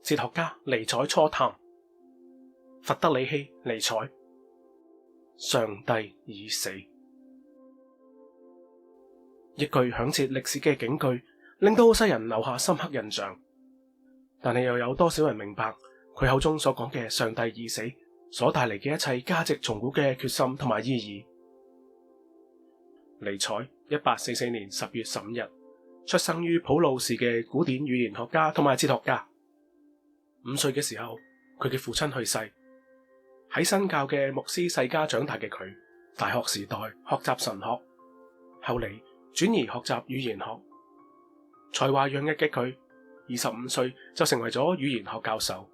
哲學家尼采初探，弗德里希尼采，上帝已死。一句響徹歷史嘅警句，令到世人留下深刻印象。但係又有多少人明白佢口中所講嘅上帝已死所帶嚟嘅一切價值重估嘅決心同埋意義？尼采1844年10月15日出生於普魯士嘅古典語言學家同埋哲學家。5歲嘅時候，佢嘅父親去世。喺新教嘅牧師世家長大嘅佢，大學時代學習神學，後嚟轉移學習語言學。才華洋溢嘅佢，25歲就成為咗語言學教授。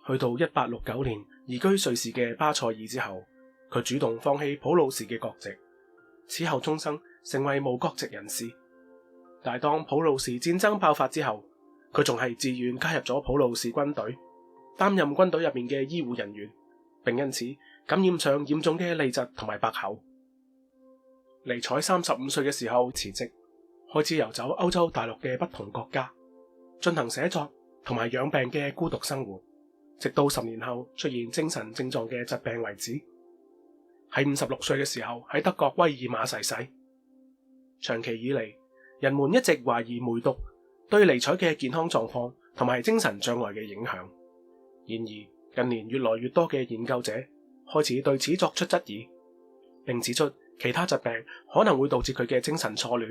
去到1869年移居瑞士嘅巴塞爾之後，佢主動放棄普魯士嘅國籍，此後終生成為無國籍人士。但係當普魯士戰爭爆發之後，佢仲係自願加入咗普魯士軍隊，擔任軍隊入面嘅醫護人員，並因此感染上嚴重嘅痢疾同埋白喉。尼采35歲嘅時候辭職，開始遊走歐洲大陸嘅不同國家，進行寫作同埋養病嘅孤獨生活，直到10年後出現精神症狀嘅疾病為止。喺56歲嘅時候喺德國威爾馬逝世。長期以嚟，人們一直懷疑梅毒對尼采嘅健康狀況同埋精神障礙嘅影響。然而近年越來越多嘅研究者開始對此作出質疑，並指出其他疾病可能會導致佢嘅精神錯亂，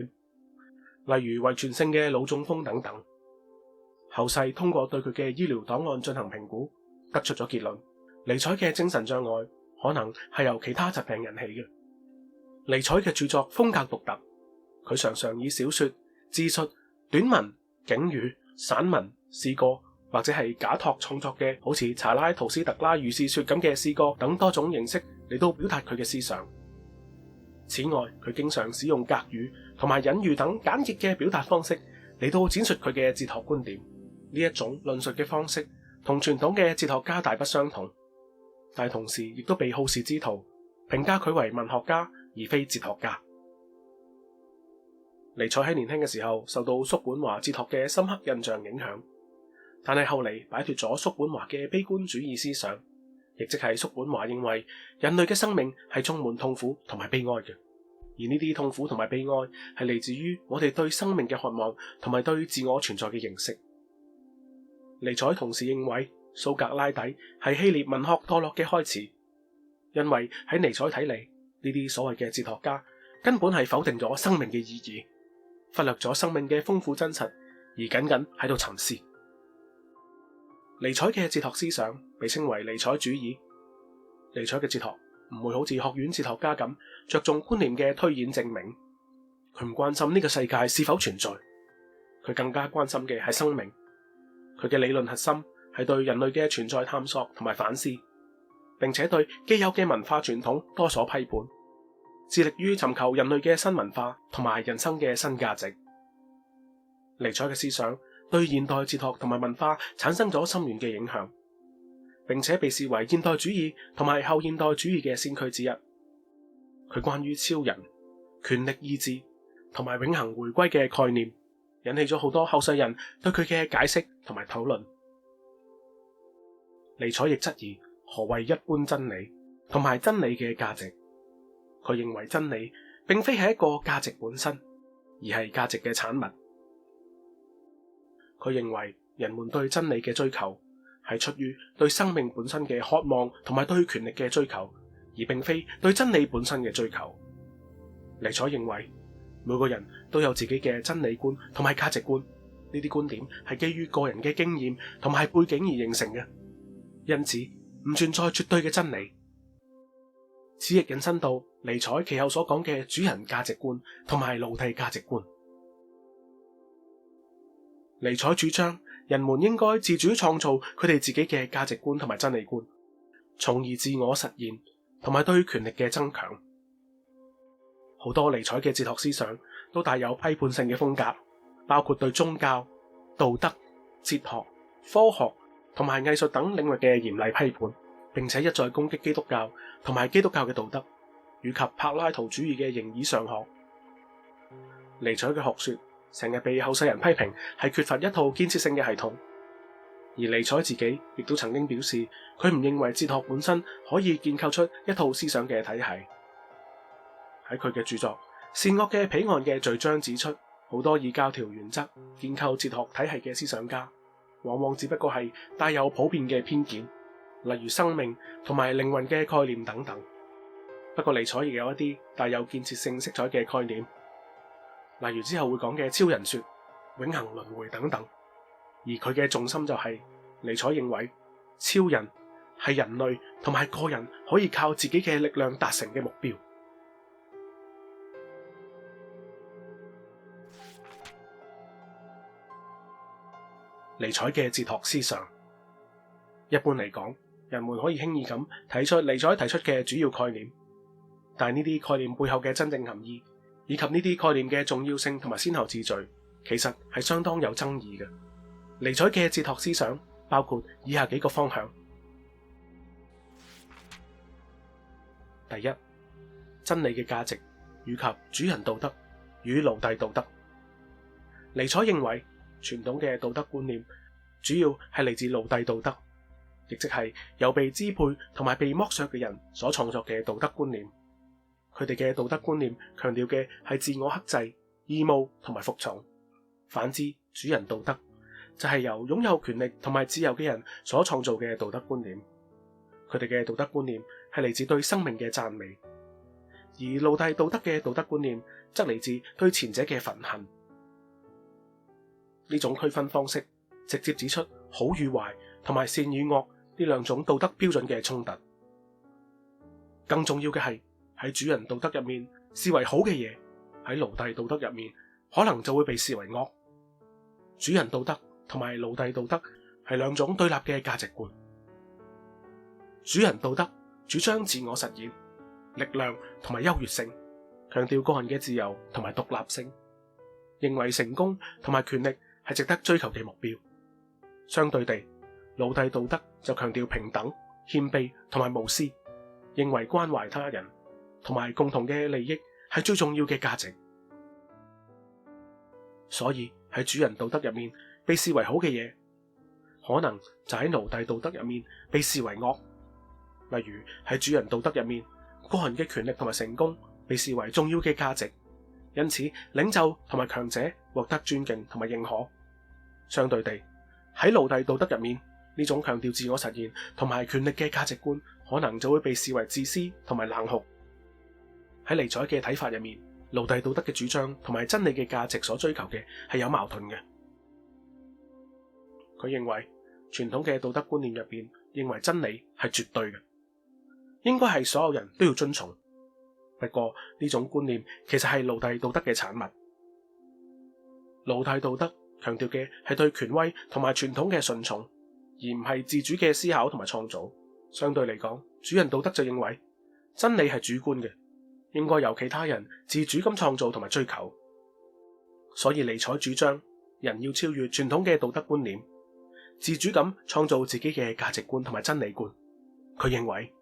例如遺傳性嘅腦中風等等。後世通過對佢嘅醫療檔案進行評估，得出咗結論：尼采嘅精神障礙可能係由其他疾病引起嘅。尼采嘅著作風格獨特，佢常常以小說、自述、短文、警語、散文、詩歌或者係假託創作嘅好似查拉圖斯特拉如是說咁嘅詩歌等多種形式嚟到表達佢嘅思想。此外，佢經常使用格語同埋隱喻等簡潔嘅表達方式嚟到闡述佢嘅哲學觀點。呢一種論述嘅方式同傳統嘅哲學家大不相同，但同時亦都被好事之徒評價佢為文學家而非哲學家。尼采喺年輕嘅時候受到叔本華哲學嘅深刻印象影響，但係後嚟擺脫咗叔本華嘅悲觀主義思想，亦即係叔本華認為人類嘅生命係充滿痛苦同埋悲哀嘅，而呢啲痛苦同埋悲哀係嚟自於我哋對生命嘅渴望同埋對自我存在嘅認識。尼采同時認為蘇格拉底係希臘文學墮落嘅開始，因為喺尼采睇嚟，呢啲所謂嘅哲學家根本係否定咗生命嘅意義，忽略咗生命嘅豐富真實，而僅僅喺度沉思。尼采嘅哲學思想被稱為尼采主義。尼采嘅哲學唔會好似學院哲學家咁着重觀念嘅推演證明，佢唔關心呢個世界是否存在，佢更加關心嘅係生命。佢嘅理論核心係對人類嘅存在探索同埋反思，並且對既有嘅文化傳統多所批判，致力於尋求人類嘅新文化同埋人生嘅新價值。尼采嘅思想對現代哲學同埋文化產生咗深遠嘅影響，並且被視為現代主義同埋後現代主義嘅先驅之一。佢關於超人、權力意志同埋永恆回歸嘅概念，引起咗好多後世人對佢嘅解釋同埋討論。尼采亦質疑何謂一般真理同埋真理嘅價值。佢認為真理並非係一個價值本身，而係價值嘅產物。佢認為人們對真理嘅追求係出於對生命本身嘅渴望同埋對權力嘅追求，而並非對真理本身嘅追求。尼采認為每個人都有自己嘅真理觀同埋價值觀，呢啲觀點係基於個人嘅經驗同埋背景而形成嘅，因此唔存在絕對嘅真理。此亦引申到尼采其後所講嘅主人價值觀同埋奴隸價值觀。尼采主張人們應該自主創造佢哋自己嘅價值觀同埋真理觀，從而自我實現同埋對權力嘅增強。好多尼采嘅哲學思想都帶有批判性嘅風格，包括對宗教、道德、哲學、科學同埋藝術等領域嘅嚴厲批判，並且一再攻擊基督教同埋基督教嘅道德，以及柏拉圖主義嘅形而上學。尼采嘅學說成日被後世人批評係缺乏一套建設性嘅系統。而尼采自己亦都曾經表示，佢唔認為哲學本身可以建構出一套思想嘅體系。喺佢嘅著作《善惡嘅彼岸》嘅序章指出，好多以教條原則建構哲學體系嘅思想家，往往只不過係帶有普遍嘅偏見，例如生命同埋靈魂嘅概念等等。不過尼采亦有一啲帶有建設性色彩嘅概念，例如之後會講嘅超人說、永恆輪迴等等。而佢嘅重心就係，尼采認為超人係人類同埋個人可以靠自己嘅力量達成嘅目標。尼采嘅哲學思想，一般嚟講，人們可以輕易咁睇出尼采提出嘅主要概念，但係呢啲概念背後嘅真正含義，以及呢啲概念嘅重要性同埋先後次序，其實係相當有爭議嘅。尼采嘅哲學思想包括以下幾個方向：第一，真理嘅價值以及主人道德與奴隸道德。尼采認為傳統嘅道德觀念主要係嚟自奴隸道德，亦即係由被支配同埋被剝削嘅人所創作嘅道德觀念。佢哋嘅道德觀念強調嘅係自我克制、義務同埋服從。反之，主人道德就係由擁有權力同埋自由嘅人所創造嘅道德觀念。佢哋嘅道德觀念係嚟自對生命嘅讚美，而奴隸道德嘅道德觀念則嚟自對前者嘅憤恨。呢種區分方式直接指出好與壞同埋善與惡呢兩種道德標準嘅衝突。更重要嘅係，喺主人道德入面視為好嘅嘢，喺奴隸道德入面可能就會被視為惡。主人道德同埋奴隸道德係兩種對立嘅價值觀。主人道德主張自我實現、力量同埋優越性，強調個人嘅自由同埋獨立性，認為成功同埋權力係值得追求嘅目標。相對地，奴隸道德就強調平等、謙卑同埋無私，認為關懷他人同埋共同嘅利益係最重要嘅價值。所以喺主人道德入面被視為好嘅嘢，可能就喺奴隸道德入面被視為惡。例如喺主人道德入面，個人嘅權力同埋成功被視為重要嘅價值，因此領袖同埋強者獲得尊敬同埋認可。相對地，喺奴隸道德入面，呢種強調自我實現同埋權力嘅價值觀，可能就會被視為自私同埋冷酷。喺尼采嘅睇法入面，奴隸道德嘅主張同埋真理嘅價值所追求嘅係有矛盾嘅。佢認為傳統嘅道德觀念入邊認為真理係絕對嘅，應該係所有人都要遵從。不過呢種觀念其實係奴隸道德嘅產物。奴隸道德強調嘅係對權威同埋傳統嘅順從，而唔係自主嘅思考同埋創造。相對嚟講，主人道德就認為真理係主觀嘅，應該由其他人自主咁創造同埋追求。所以尼采主張人要超越傳統嘅道德觀念，自主咁創造自己嘅價值觀同埋真理觀。佢認為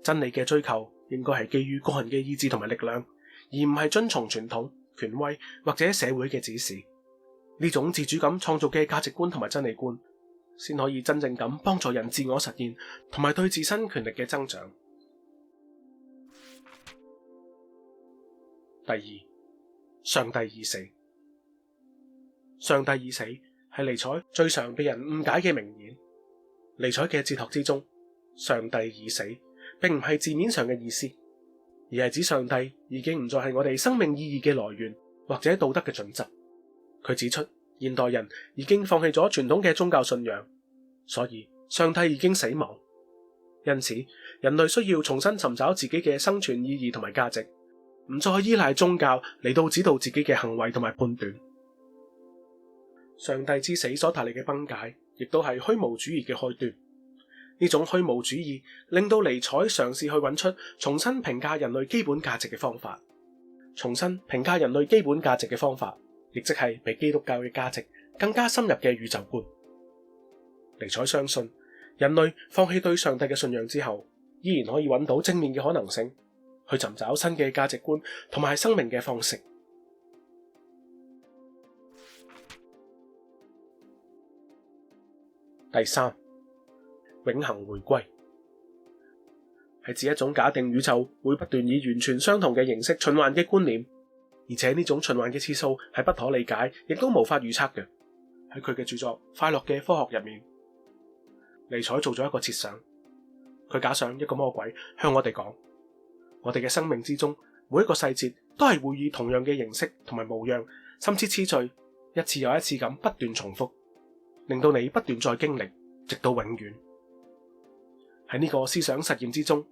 真理嘅追求應該係基於個人嘅意志同埋力量，而唔係遵從傳統、權威或者社會嘅指示。呢種自主咁創造嘅價值觀同埋真理觀，先可以真正咁幫助人自我實現同埋對自身權力嘅增長。第二，上帝已死。上帝已死係尼采最常被人誤解嘅名言。尼采嘅哲學之中，上帝已死並唔係字面上嘅意思，而係指上帝已經唔再係我哋生命意義嘅來源或者道德嘅準則。佢指出，現代人已經放棄咗傳統嘅宗教信仰，所以上帝已經死亡。因此，人類需要重新尋找自己嘅生存意義同埋價值，唔再依賴宗教嚟到指導自己嘅行為同埋判斷。上帝之死所帶嚟嘅崩解，亦都係虛無主義嘅開端。呢種虛無主義令到尼采嘗試去揾出重新評價人類基本價值嘅方法。重新評價人類基本價值嘅方法，亦即係比基督教嘅價值更加深入嘅宇宙觀。尼采相信，人類放棄對上帝嘅信仰之後，依然可以揾到正面嘅可能性，去尋找新嘅價值觀同埋生命嘅方式。第三，永恆回歸，係指一種假定宇宙會不斷以完全相同嘅形式循環嘅觀念，而且呢種循環嘅次數係不可理解，亦都無法預測嘅。喺佢嘅著作《快樂嘅科學》入面，尼采做咗一個設想，佢假想一個魔鬼向我哋講，我哋嘅生命之中每一個細節都係會以同樣嘅形式同埋模樣，甚至次序，一次又一次咁不斷重複，令到你不斷再經歷，直到永遠。喺呢個思想實驗之中，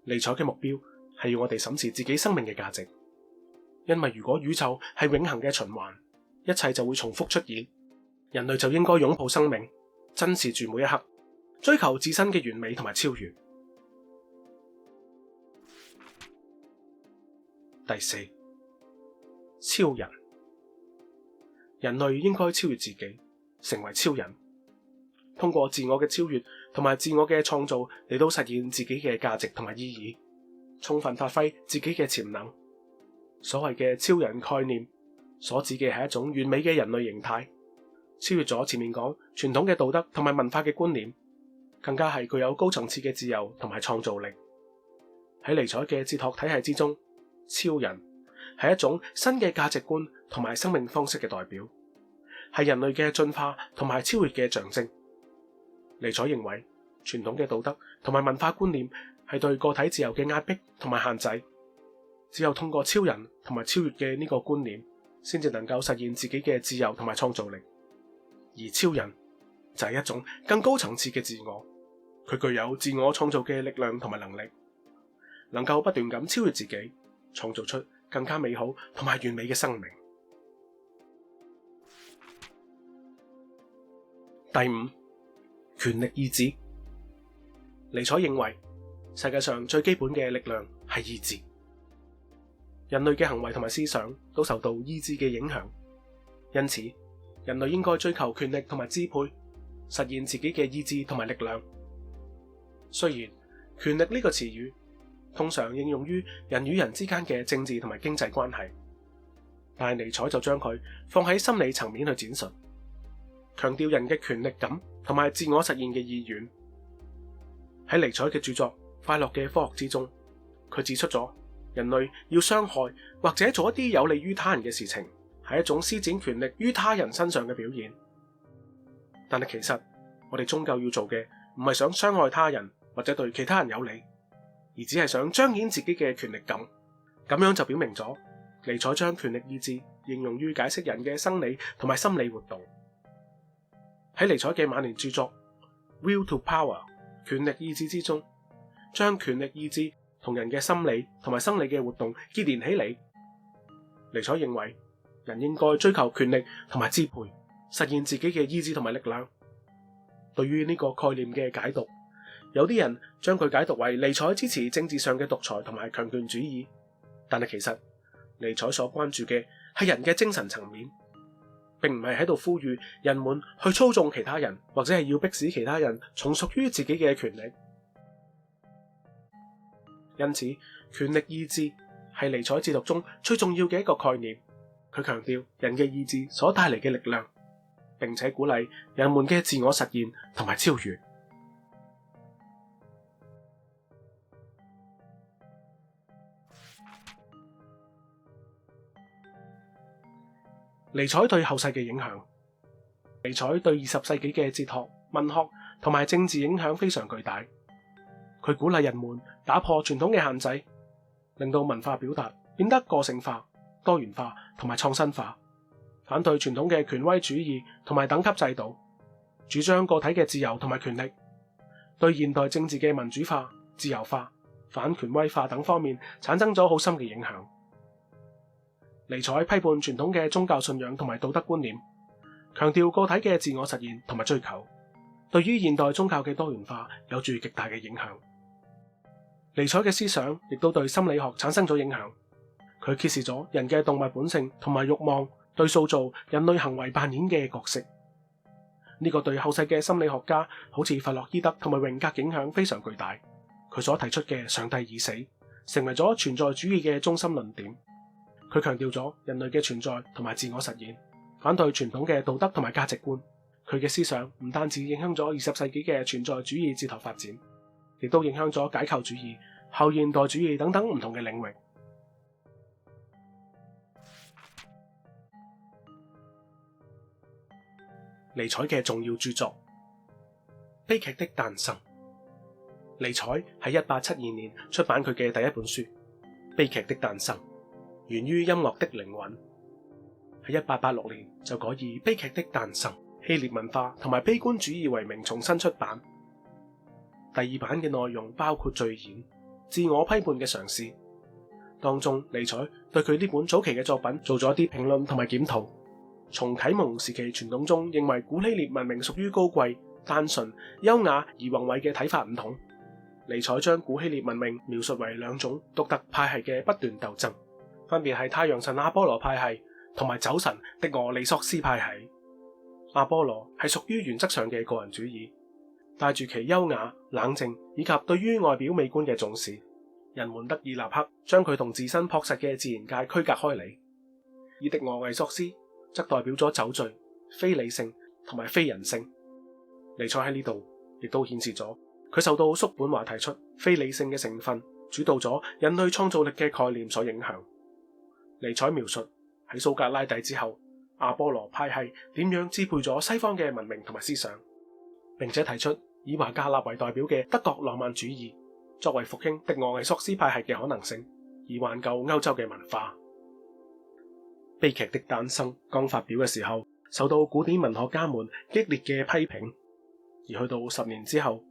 尼采嘅目標係要我哋審視自己生命嘅價值，因為如果宇宙係永恆嘅循環，一切就會重複出現，人類就應該擁抱生命，珍視住每一刻，追求自身嘅完美同埋超越。第四，超人，人類應該超越自己，成為超人，通過自我嘅超越同埋自我嘅創造嚟到實現自己嘅價值同埋意義，充分發揮自己嘅潛能。所謂嘅超人概念所指嘅係一種完美嘅人類形態，超越咗前面講傳統嘅道德同埋文化嘅觀念，更加係具有高層次嘅自由同埋創造力。喺尼采嘅哲學體系之中，超人係一種新嘅價值觀同埋生命方式嘅代表，係人類嘅進化同埋超越嘅象徵。尼采認為傳統嘅道德同埋文化觀念係對個體自由嘅壓迫同埋限制，只有通過超人同埋超越嘅呢個觀念，先至能夠實現自己嘅自由同埋創造力。而超人就係一種更高層次嘅自我，佢具有自我創造嘅力量同埋能力，能夠不斷咁超越自己，創造出更加美好同埋完美嘅生命。第五，權力意志。尼采認為世界上最基本嘅力量係意志，人類嘅行為同埋思想都受到意志嘅影響，因此人類應該追求權力同埋支配，實現自己嘅意志同埋力量。雖然權力呢個詞語通常應用於人與人之間嘅政治同埋經濟關係，但係尼采就將佢放喺心理層面去展述，強調人嘅權力感同埋自我實現嘅意願。喺尼采嘅著作《快樂嘅科學》之中，佢指出咗人類要傷害或者做一啲有利於他人嘅事情，係一種施展權力於他人身上嘅表現。但係其實我哋終究要做嘅唔係想傷害他人或者對其他人有利，而只係想彰顯自己嘅權力感。咁樣就表明咗尼采將權力意志應用於解釋人嘅生理同埋心理活動。喺尼采嘅晚年著作《Will to Power》權力意志之中，將權力意志同人嘅心理同埋生理嘅活動結連起嚟。尼采認為人應該追求權力同埋支配，實現自己嘅意志同埋力量。對於呢個概念嘅解讀，有啲人將佢解讀為尼采支持政治上嘅獨裁同埋強權主義，但係其實尼采所關注嘅係人嘅精神層面，並唔係喺度呼籲人們去操縱其他人，或者係要迫使其他人從屬於自己嘅權力。因此，權力意志係尼采哲學中最重要嘅一個概念。佢強調人嘅意志所帶嚟嘅力量，並且鼓勵人們嘅自我實現同埋超越。尼采對後世嘅影響。尼采對20世紀嘅哲學、文學同埋政治影響非常巨大。佢鼓勵人們打破傳統嘅限制，令到文化表達變得個性化、多元化同埋創新化，反對傳統嘅權威主義同埋等級制度，主張個體嘅自由同埋權力，對現代政治嘅民主化、自由化、反權威化等方面產生咗好深嘅影響。尼采批判傳統嘅宗教信仰同埋道德觀念，強調個體嘅自我實現同埋追求，對於現代宗教嘅多元化有住極大嘅影響。尼采嘅思想亦都對心理學產生咗影響，佢揭示咗人嘅動物本性同埋慾望對塑造人類行為扮演嘅角色。呢個對後世嘅心理學家好似弗洛伊德同埋榮格影響非常巨大。佢所提出嘅上帝已死，成為咗存在主義嘅中心論點。佢強調咗人類嘅存在同埋自我實現，反對傳統嘅道德同埋價值觀。佢嘅思想唔單止影響咗20世紀嘅存在主義哲學發展，亦都影響咗解構主義、後現代主義等等唔同嘅領域。尼采嘅重要著作《悲劇的誕生》。尼采喺1872年出版佢嘅第一本書《悲劇的誕生》，源於音樂的靈魂。喺1886年就改以《悲劇的誕生》、希臘文化同埋悲觀主義為名重新出版。第二版嘅內容包括序言、自我批判嘅嘗試，當中尼采對佢呢本早期嘅作品做咗一啲評論同埋檢討。從啟蒙時期傳統中認為古希臘文明屬於高貴、單純、優雅而宏偉嘅睇法唔同，尼采將古希臘文明描述為兩種獨特派系嘅不斷鬥爭，分別係太陽神阿波羅派系同埋酒神狄俄尼索斯派系。阿波羅係屬於原則上嘅個人主義，帶住其優雅、冷靜以及對於外表美觀嘅重視，人們得以立刻將佢同自身樸實嘅自然界區隔開嚟。而狄俄尼索斯則代表咗酒醉、非理性同埋非人性。尼采喺呢度亦都顯示咗佢受到叔本華提出非理性嘅成分主導咗人類創造力嘅概念所影響。尼采描述喺蘇格拉底之後，阿波羅派系點樣支配咗西方嘅文明同埋思想，並且提出以華格納為代表嘅德國浪漫主義作為復興狄俄尼索斯派系嘅可能性，以挽救歐洲嘅文化。悲劇的誕生剛發表嘅時候，受到古典文學家們激烈嘅批評，而去到10年之後，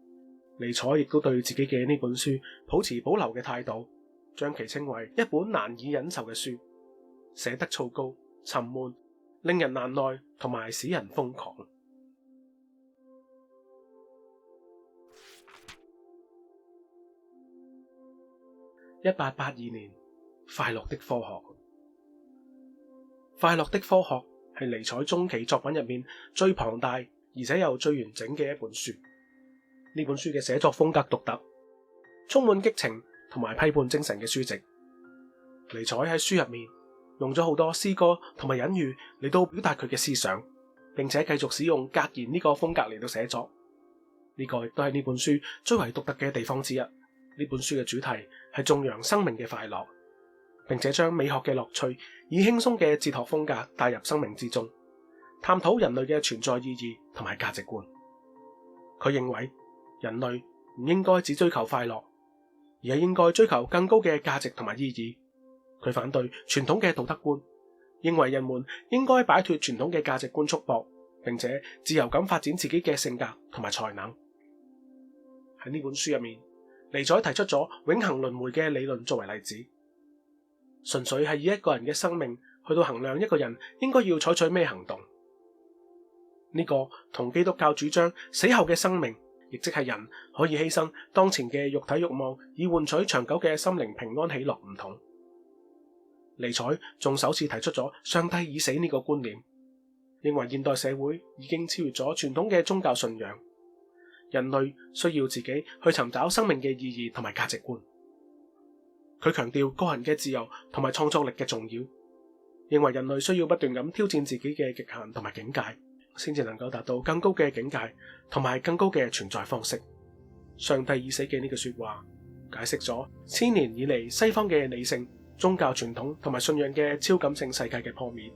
尼采亦都對自己嘅呢本書抱持保留嘅態度，將其稱為一本難以忍受嘅書，寫得糟糕、沉悶、令人難耐同埋使人瘋狂。1882年，快樂的科學。快樂的科學係尼采中期作品入面最龐大而且又最完整嘅一本書。呢本書嘅寫作風格獨特，充滿激情同埋批判精神嘅書籍。尼采喺書入面用咗好多詩歌同埋隱喻嚟到表達佢嘅思想，並且繼續使用格言呢個風格嚟到寫作。呢個亦都係呢本書最為獨特嘅地方之一。呢本書嘅主題係頌揚生命嘅快樂，並且將美學嘅樂趣以輕鬆嘅哲學風格帶入生命之中，探討人類嘅存在意義同埋價值觀。佢認為人類唔應該只追求快樂，而係應該追求更高嘅價值同埋意義。佢反對傳統嘅道德觀，認為人們應該擺脫傳統嘅價值觀束縛，並且自由咁發展自己嘅性格同埋才能。喺呢本書入面，尼采提出咗永恆輪迴嘅理論作為例子，純粹係以一個人嘅生命去到衡量一個人應該要採取咩行動。呢個同基督教主張死後嘅生命，亦即係人可以犧牲當前嘅肉體慾望，以換取長久嘅心靈平安喜樂唔同。尼采仲首次提出咗上帝已死呢個觀念，認為現代社會已經超越咗傳統嘅宗教信仰，人類需要自己去尋找生命嘅意義同埋價值觀。佢強調個人嘅自由同埋創造力嘅重要，認為人類需要不斷咁挑戰自己嘅極限同埋境界，先至能夠達到更高嘅境界同埋更高嘅存在方式。上帝已死嘅呢句說話，解釋咗千年以嚟西方嘅理性、宗教傳統同埋信仰嘅超感性世界嘅破滅，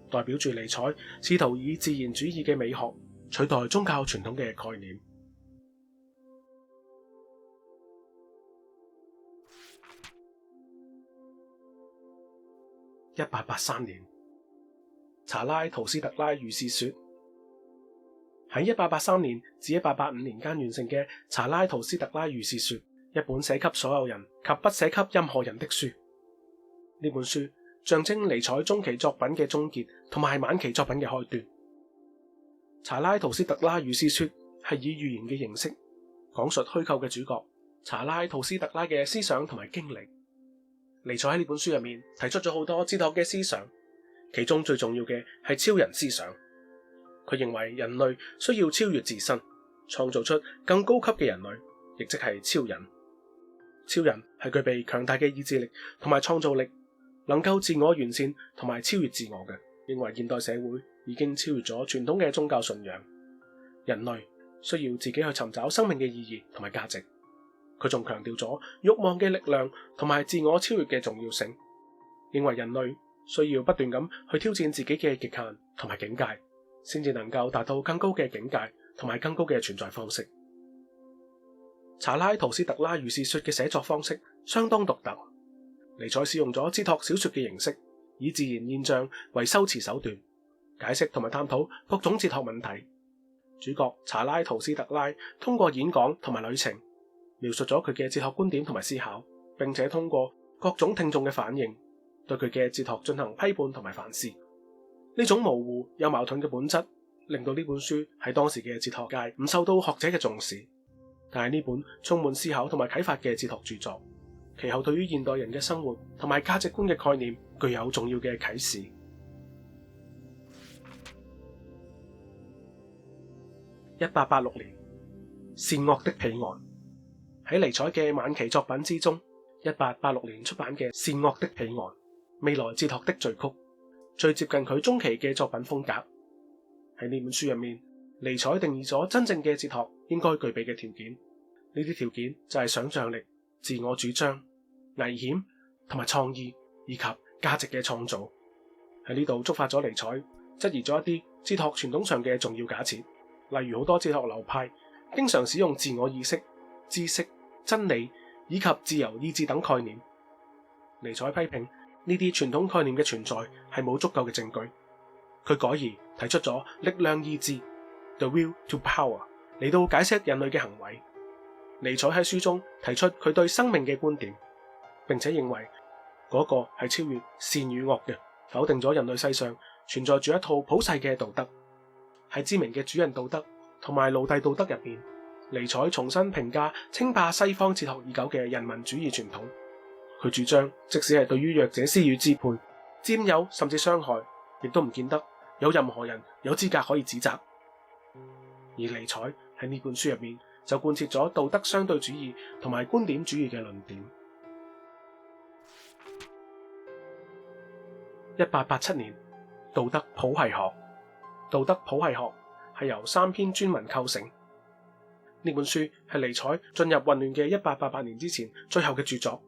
代表住尼采試圖以自然主義嘅美學取代宗教傳統嘅概念。1883年，查拉圖斯特拉如是說。喺1883年至1885年間完成嘅《查拉圖斯特拉如是說》，一本寫給所有人及不寫給任何人的書。呢本書象徵尼采中期作品嘅終結同埋晚期作品嘅開端。《查拉圖斯特拉如是說》係以寓言嘅形式講述虛構嘅主角查拉圖斯特拉嘅思想同埋經歷。尼采喺呢本書入面提出咗好多哲學嘅思想，其中最重要嘅係超人思想。佢認為人類需要超越自身，創造出更高級嘅人類，亦即係超人。超人係具備強大嘅意志力同埋創造力，能夠自我完善同埋超越自我嘅。認為現代社會已經超越咗傳統嘅宗教信仰，人類需要自己去尋找生命嘅意義同埋價值。佢仲強調咗慾望嘅力量同埋自我超越嘅重要性，認為人類需要不斷咁去挑戰自己嘅極限同埋境界，先至能夠達到更高嘅境界同埋更高嘅存在方式。查拉圖斯特拉如是說嘅寫作方式相當獨特，尼采使用咗哲學小說嘅形式，以自然現象為修辭手段，解釋同埋探討各種哲學問題。主角查拉圖斯特拉通過演講同埋旅程，描述咗佢嘅哲學觀點同埋思考，並且通過各種聽眾嘅反應，對佢嘅哲學進行批判同埋反思。呢種模糊又矛盾嘅本質，令到呢本書喺當時嘅哲學界唔受到學者嘅重視。但係呢本充滿思考同埋啟發嘅哲學著作，其後對於現代人嘅生活同埋價值觀嘅概念具有重要嘅啟示。1886年，善惡的彼岸。喺尼采嘅晚期作品之中，1886年出版嘅《善惡的彼岸》，未來哲學的序曲，最接近佢中期嘅作品風格。喺呢本書入面，尼采定義咗真正嘅哲學應該具備嘅條件，呢啲條件就係想象力、自我主張、危險同埋創意，以及價值嘅創造。喺呢度觸發咗尼采質疑咗一啲哲學傳統上嘅重要假設，例如好多哲學流派經常使用自我意識、知識、真理以及自由意志等概念。尼采批評呢啲傳統概念嘅存在係冇足夠嘅證據，佢改而提出咗力量意志 The Will to Power 嚟到解釋人類嘅行為。尼采喺書中提出佢對生命嘅觀點，並且認為嗰個係超越善與惡嘅，否定咗人類世上存在住一套普世嘅道德。喺知名嘅主人道德同埋奴隸道德入邊，尼采重新評價稱霸西方哲學已久嘅人民主義傳統。佢主張即使係對於弱者施予支配、佔有甚至傷害，亦都唔見得有任何人有資格可以指責。而尼采喺呢本書入面就貫徹咗道德相對主義同埋觀點主義嘅論點。1887年，道德譜系學。道德譜系學係由3篇專文構成。呢本書係尼采進入混亂嘅1888年之前最後嘅著作，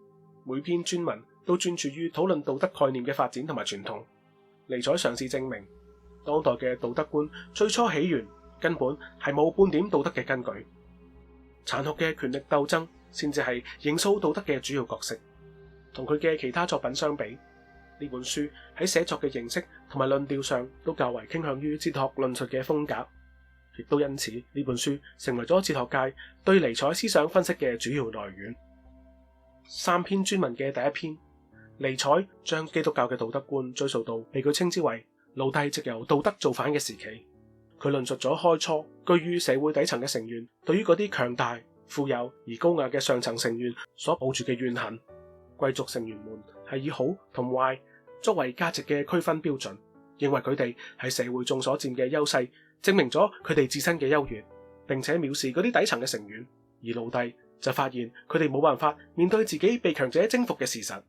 每篇專文都專注於討論道德概念嘅發展同埋傳統。尼采嘗試證明，當代嘅道德觀最初起源根本係冇半點道德嘅根據，殘酷嘅權力鬥爭先至係形塑道德嘅主要角色。同佢嘅其他作品相比，呢本書喺寫作嘅形式同埋論調上都較為傾向於哲學論述嘅風格，亦都因此呢本書成為咗哲學界對尼采思想分析嘅主要來源。3篇專文嘅第一篇，尼采將基督教嘅道德觀追溯到被佢稱之為奴隸藉由道德造反嘅時期。佢論述咗開初居於社會底層嘅成員對於嗰啲強大、富有而高雅嘅上層成員所抱住嘅怨恨。貴族成員們係以好同壞作為價值嘅區分標準，認為佢哋喺社會中所佔嘅優勢證明咗佢哋自身嘅優越，並且藐視嗰啲底層嘅成員。而奴隸就發現佢哋冇辦法面對自己被強者征服嘅事實，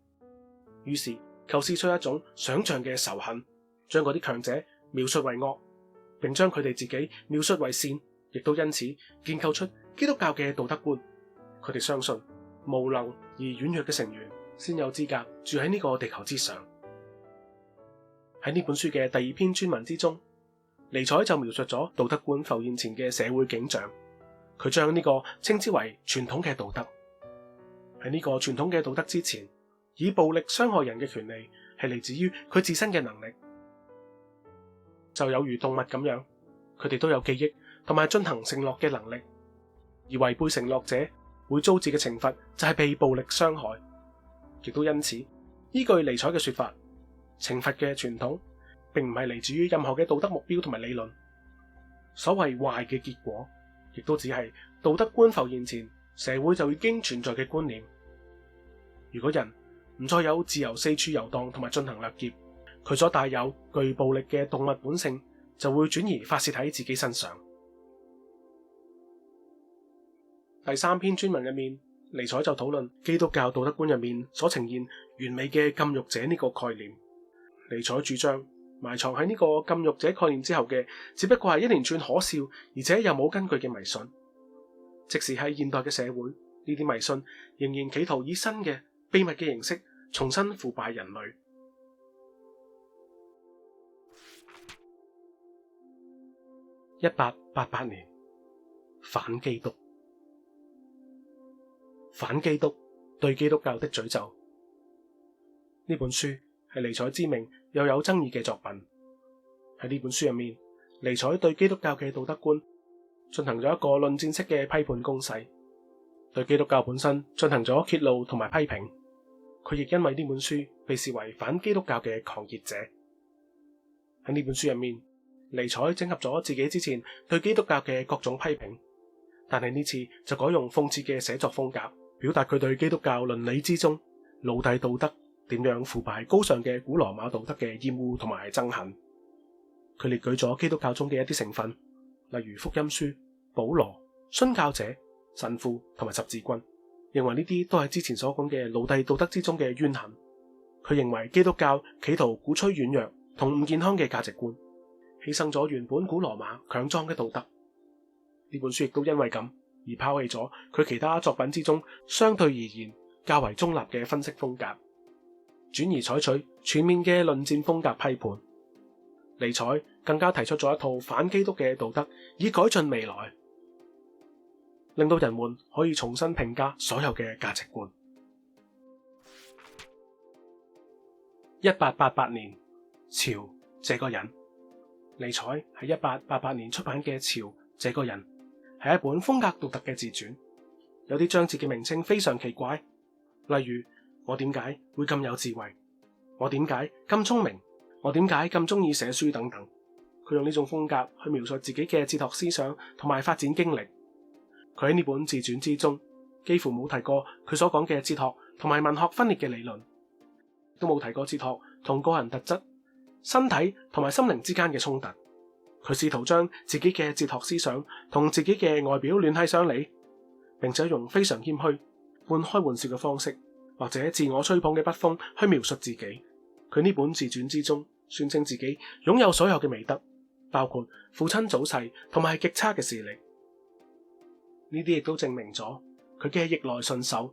於是構思出一種想象嘅仇恨，將嗰啲強者描述為惡，並將佢哋自己描述為善，亦都因此建構出基督教嘅道德觀。佢哋相信無能而軟弱嘅成員先有資格住喺呢個地球之上。喺呢本書嘅第2篇專文之中，尼采就描述咗道德觀浮現前嘅社會景象。佢將呢個稱之為傳統嘅道德。喺呢個傳統嘅道德之前，以暴力傷害人嘅權利係嚟自於佢自身嘅能力，就有如動物咁樣，佢哋都有記憶同埋進行承諾嘅能力，而違背承諾者會遭致嘅懲罰就係被暴力傷害。亦都因此，依據尼采嘅說法，懲罰嘅傳統並唔係嚟自於任何嘅道德目標同埋理論。所謂壞嘅結果，亦都只係道德觀浮現前社會就已經存在嘅觀念。如果人唔再有自由四處遊蕩同埋進行掠劫，佢所帶有具暴力嘅動物本性就會轉移發洩喺自己身上。第3篇專文入面，尼采就討論基督教道德觀入面所呈現完美嘅禁欲者呢個概念。尼采主張埋藏喺呢個禁欲者概念之後嘅，只不過係一連串可笑而且又冇根據嘅迷信。即使喺現代嘅社會，呢啲迷信仍然企圖以新嘅秘密嘅形式重新腐敗人類。1888年，反基督。反基督對基督教的詛咒。呢本書係尼采知名又有爭議嘅作品。喺呢本書入面，尼采對基督教嘅道德觀進行咗一個論戰式嘅批判攻勢，對基督教本身進行咗揭露同埋批評。佢亦因為呢本書被視為反基督教嘅狂熱者。喺呢本書入面，尼采整合咗自己之前對基督教嘅各種批評，但係呢次就改用諷刺嘅寫作風格，表達佢對基督教倫理之中奴隸道德點樣腐敗高尚嘅古羅馬道德嘅厭惡同埋憎恨。佢列舉咗基督教中嘅一啲成分，例如福音書、保羅、殉教者、神父同埋十字軍，認為呢啲都係之前所講嘅奴隸道德之中嘅冤痕。佢認為基督教企圖鼓吹軟弱同唔健康嘅價值觀，犧牲咗原本古羅馬強壯嘅道德。呢本書亦都因為咁而拋棄咗佢其他作品之中相對而言較為中立嘅分析風格，轉而採取全面嘅論戰風格批判。尼采更加提出咗一套反基督嘅道德，以改進未來，令到人們可以重新評價所有嘅價值觀。1888年，潮這個人。尼采喺1888年出版嘅《潮這個人》係一本風格獨特嘅自傳，有啲章節嘅名稱非常奇怪，例如我點解會咁有智慧，我點解咁聰明，我點解咁中意寫書等等。佢用呢種風格去描述自己嘅哲學思想同埋發展經歷。佢喺呢本自傳之中幾乎冇提過佢所講嘅哲學同埋文學分裂嘅理論，都冇提過哲學同個人特質、身體同埋心靈之間嘅衝突。佢試圖將自己嘅哲學思想同自己嘅外表聯繫上嚟，並且用非常謙虛、半開玩笑嘅方式或者自我吹捧嘅筆鋒去描述自己。佢呢本自傳之中宣稱自己擁有所有嘅美德，包括父親早逝同埋極差嘅視力。呢啲亦都證明咗佢嘅逆來順受。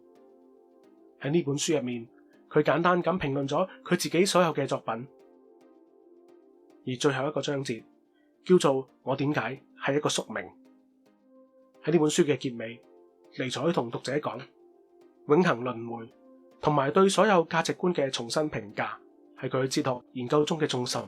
喺呢本書入面，佢簡單咁評論咗佢自己所有嘅作品。而最後一個章節叫做我點解係一個宿命。喺呢本書嘅結尾，尼采同讀者講，永恆輪迴同埋對所有價值觀嘅重新評價係佢哲學研究中嘅重心。